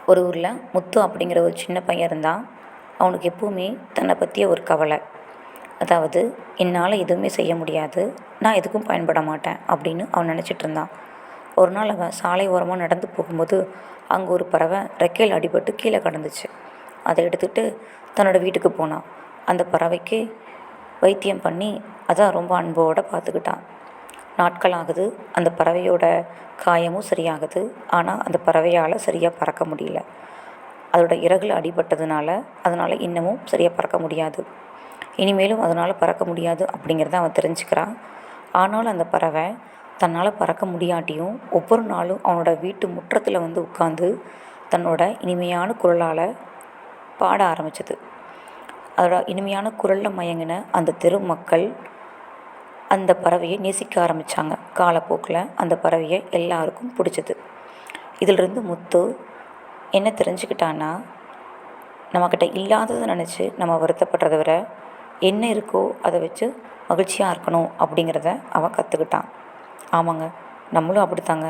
ஒரு ஊரில் முத்து அப்படிங்கிற ஒரு சின்ன பையன் இருந்தான். அவனுக்கு எப்போவுமே தன்னை பற்றிய ஒரு கவலை. அதாவது, என்னால் எதுவுமே செய்ய முடியாது, நான் எதுக்கும் பயன்பட மாட்டேன் அப்படின்னு அவன் நினச்சிட்ருந்தான். ஒரு நாள் அவன் சாலை ஓரமாக நடந்து போகும்போது அங்கே ஒரு பறவை ரெக்கையில் அடிபட்டு கீழே கிடந்துச்சு. அதை எடுத்துகிட்டு தன்னோட வீட்டுக்கு போனான். அந்த பறவைக்கு வைத்தியம் பண்ணி அதான் ரொம்ப அன்போடு பார்த்துக்கிட்டான். நாட்கள் ஆகுது. அந்த பறவையோட காயமும் சரியாகுது. ஆனால் அந்த பறவையால் சரியாக பறக்க முடியல. அதோட இறகுல அடிபட்டதுனால அதனால் இன்னமும் சரியாக பறக்க முடியாது. இனிமேலும் அதனால் பறக்க முடியாது அப்படிங்கிறத அவன் தெரிஞ்சுக்கிறான். ஆனாலும் அந்த பறவை தன்னால் பறக்க முடியாட்டியும் ஒவ்வொரு நாளும் அவனோட வீட்டு முற்றத்தில் வந்து உட்காந்து தன்னோட இனிமையான குரலால் பாட ஆரம்பிச்சது. அதோட இனிமையான குரலில் மயங்கின அந்த தெரு மக்கள் அந்த பறவையை நேசிக்க ஆரம்பித்தாங்க. காலப்போக்கில் அந்த பறவையை எல்லாருக்கும் பிடிச்சது. இதிலிருந்து முத்து என்ன தெரிஞ்சுக்கிட்டான்னா, நம்மக்கிட்ட இல்லாததை நினச்சி நம்ம வருத்தப்படுறத விட என்ன இருக்கோ அதை வச்சு மகிழ்ச்சியாக இருக்கணும் அப்படிங்கிறத அவன் கற்றுக்கிட்டான். ஆமாங்க, நம்மளும் அப்படித்தாங்க.